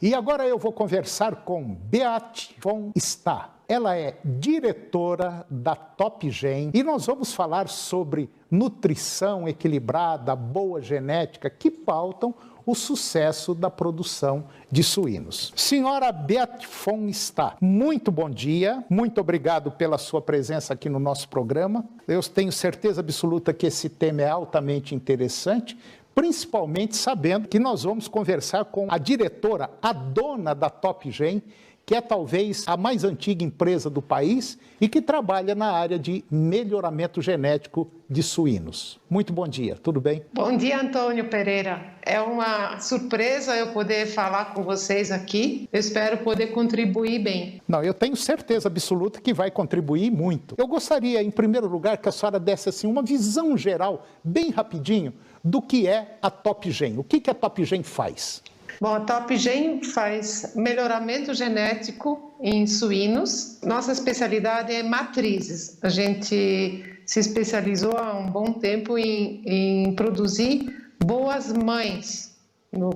E agora eu vou conversar com Beat von Stah. Ela é diretora da Topgen e nós vamos falar sobre nutrição equilibrada, boa genética, que pautam o sucesso da produção de suínos. Senhora Beat von Stah, muito bom dia, muito obrigado pela sua presença aqui no nosso programa. Eu tenho certeza absoluta que esse tema é altamente interessante, principalmente sabendo que nós vamos conversar com a diretora, a dona da Topgen, que é talvez a mais antiga empresa do país e que trabalha na área de melhoramento genético de suínos. Muito bom dia, tudo bem? Bom dia, Antônio Pereira. É uma surpresa eu poder falar com vocês aqui. Eu espero poder contribuir bem. Não, eu tenho certeza absoluta que vai contribuir muito. Eu gostaria, em primeiro lugar, que a senhora desse assim, uma visão geral, bem rapidinho, do que é a Topgen. O que a Topgen faz? Bom, a Topgen faz melhoramento genético em suínos. Nossa especialidade é matrizes. A gente se especializou há um bom tempo em produzir boas mães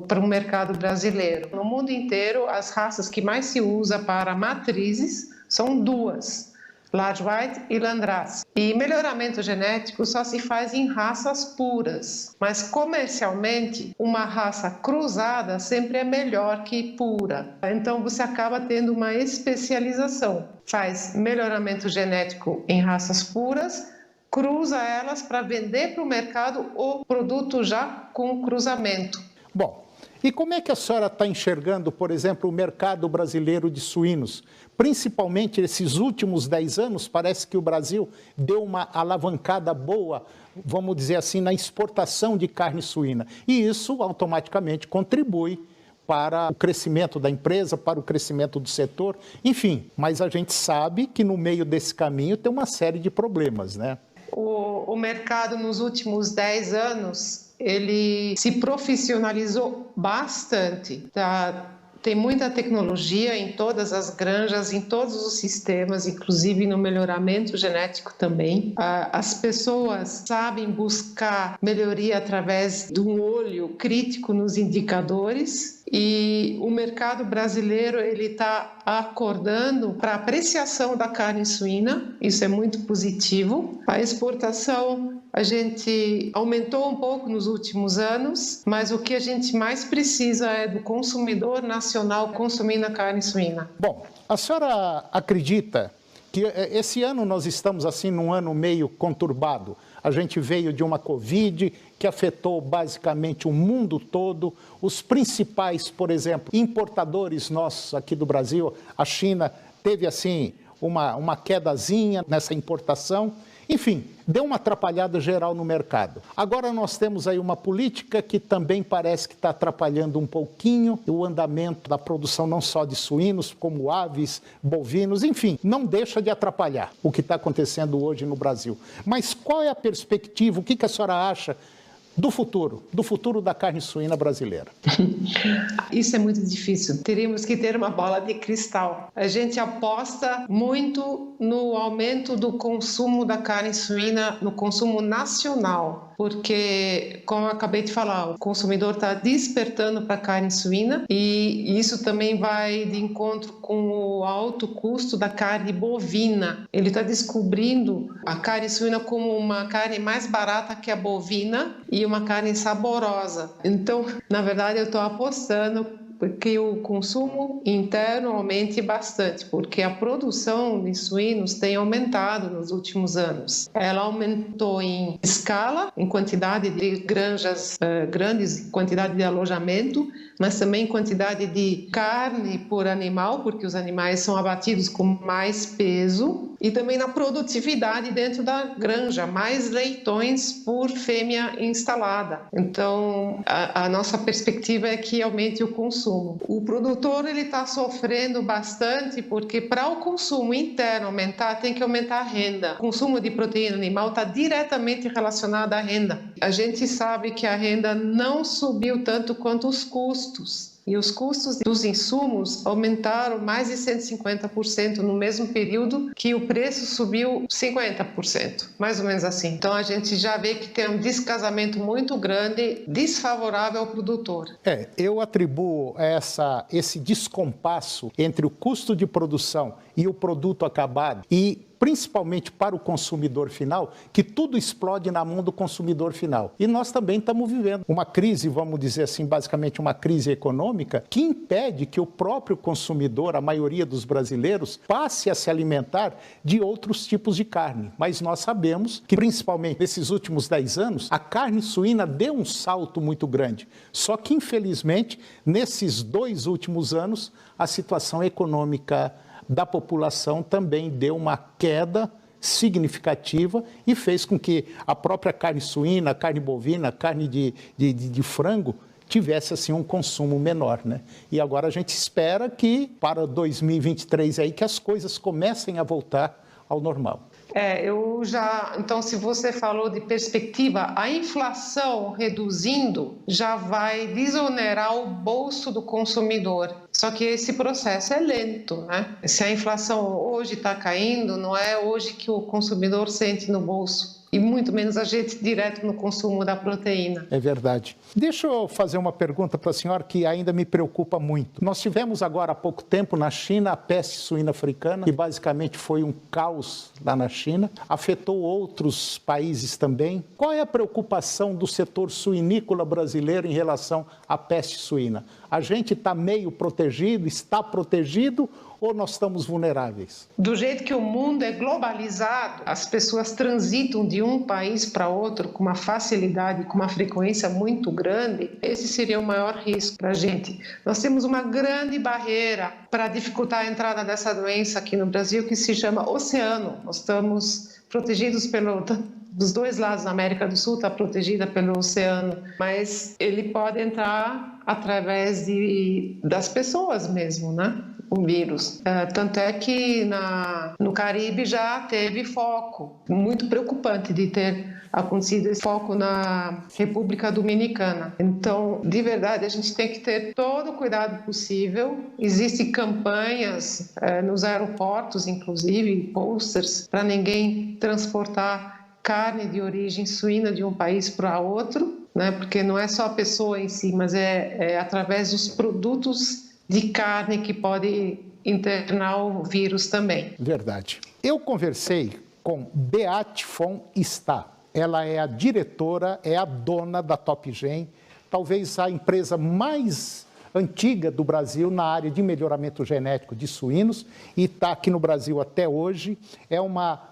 para o mercado brasileiro. No mundo inteiro, as raças que mais se usa para matrizes são duas: Large White e Landrace. E melhoramento genético só se faz em raças puras, mas comercialmente uma raça cruzada sempre é melhor que pura. Então você acaba tendo uma especialização. Faz melhoramento genético em raças puras, cruza elas para vender para o mercado o produto já com cruzamento. Bom, e como é que a senhora está enxergando, por exemplo, o mercado brasileiro de suínos? Principalmente esses últimos 10 anos, parece que o Brasil deu uma alavancada boa, vamos dizer assim, na exportação de carne suína. E isso automaticamente contribui para o crescimento da empresa, para o crescimento do setor, enfim. Mas a gente sabe que no meio desse caminho tem uma série de problemas, né? O mercado nos últimos 10 anos, ele se profissionalizou bastante, tá? Tem muita tecnologia em todas as granjas, em todos os sistemas, inclusive no melhoramento genético também. As pessoas sabem buscar melhoria através de um olho crítico nos indicadores, e o mercado brasileiro ele está acordando para apreciação da carne suína. Isso é muito positivo. A exportação a gente aumentou um pouco nos últimos anos, mas o que a gente mais precisa é do consumidor nacional consumindo a carne suína. Bom, a senhora acredita que esse ano nós estamos assim num ano meio conturbado? A gente veio de uma Covid que afetou basicamente o mundo todo. Os principais, por exemplo, importadores nossos aqui do Brasil, a China, teve assim uma quedazinha nessa importação. Enfim, deu uma atrapalhada geral no mercado. Agora nós temos aí uma política que também parece que está atrapalhando um pouquinho o andamento da produção não só de suínos, como aves, bovinos, enfim, não deixa de atrapalhar o que está acontecendo hoje no Brasil. Mas qual é a perspectiva, o que a senhora acha do futuro da carne suína brasileira? Isso é muito difícil. Teríamos que ter uma bola de cristal. A gente aposta muito no aumento do consumo da carne suína, no consumo nacional, porque, como eu acabei de falar, o consumidor está despertando para a carne suína, e isso também vai de encontro com o alto custo da carne bovina. Ele está descobrindo a carne suína como uma carne mais barata que a bovina e uma carne saborosa. Então, na verdade, eu estou apostando que o consumo interno aumente bastante, porque a produção de suínos tem aumentado nos últimos anos. Ela aumentou em escala, em quantidade de granjas grandes, quantidade de alojamento, mas também quantidade de carne por animal, porque os animais são abatidos com mais peso, e também na produtividade dentro da granja, mais leitões por fêmea instalada. Então, a nossa perspectiva é que aumente o consumo. O produtor está sofrendo bastante, porque para o consumo interno aumentar, tem que aumentar a renda. O consumo de proteína animal está diretamente relacionado à renda. A gente sabe que a renda não subiu tanto quanto os custos. E os custos dos insumos aumentaram mais de 150% no mesmo período que o preço subiu 50%, mais ou menos assim. Então a gente já vê que tem um descasamento muito grande, desfavorável ao produtor. Eu atribuo esse descompasso entre o custo de produção e o produto acabado e principalmente para o consumidor final, que tudo explode na mão do consumidor final. E nós também estamos vivendo uma crise, vamos dizer assim, basicamente uma crise econômica, que impede que o próprio consumidor, a maioria dos brasileiros, passe a se alimentar de outros tipos de carne. Mas nós sabemos que, principalmente nesses últimos 10 anos, a carne suína deu um salto muito grande. Só que, infelizmente, nesses 2 últimos anos, a situação econômica da população também deu uma queda significativa e fez com que a própria carne suína, carne bovina, carne de frango tivesse assim um consumo menor, né? E agora a gente espera que para 2023 aí que as coisas comecem a voltar ao normal. Então, se você falou de perspectiva, a inflação reduzindo já vai desonerar o bolso do consumidor. Só que esse processo é lento, né? Se a inflação hoje está caindo, não é hoje que o consumidor sente no bolso. E muito menos a gente direto no consumo da proteína. É verdade. Deixa eu fazer uma pergunta para a senhora que ainda me preocupa muito. Nós tivemos agora há pouco tempo na China a peste suína africana, que basicamente foi um caos lá na China, afetou outros países também. Qual é a preocupação do setor suinícola brasileiro em relação à peste suína? A gente está meio protegido, está protegido ou nós estamos vulneráveis? Do jeito que o mundo é globalizado, as pessoas transitam de um país para outro com uma facilidade, com uma frequência muito grande, esse seria o maior risco para a gente. Nós temos uma grande barreira para dificultar a entrada dessa doença aqui no Brasil, que se chama oceano. Nós estamos protegidos dos dois lados da América do Sul, está protegida pelo oceano, mas ele pode entrar através das pessoas mesmo, né? O vírus. Tanto é que no Caribe já teve foco, muito preocupante de ter acontecido esse foco na República Dominicana. Então, de verdade, a gente tem que ter todo o cuidado possível. Existem campanhas nos aeroportos, inclusive, posters, para ninguém transportar carne de origem suína de um país para outro, né? Porque não é só a pessoa em si, mas é através dos produtos de carne que pode internar o vírus também. Verdade. Eu conversei com Beate von Stá. Ela é a diretora, é a dona da Topgen, talvez a empresa mais antiga do Brasil na área de melhoramento genético de suínos e está aqui no Brasil até hoje. É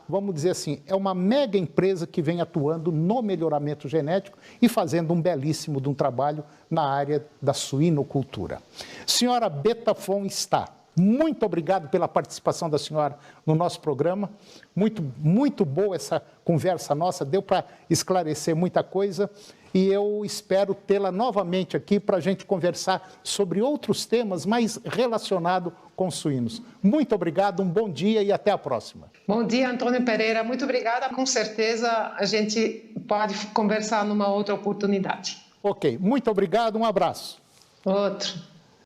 vamos dizer assim, é uma mega empresa que vem atuando no melhoramento genético e fazendo um belíssimo de um trabalho na área da suinocultura. Senhora Beta von Stá, muito obrigado pela participação da senhora no nosso programa. Muito boa essa conversa nossa, deu para esclarecer muita coisa e eu espero tê-la novamente aqui para a gente conversar sobre outros temas mais relacionados com suínos. Muito obrigado, um bom dia e até a próxima. Bom dia, Antônio Pereira. Muito obrigada. Com certeza a gente pode conversar numa outra oportunidade. Ok, muito obrigado, um abraço. Outro.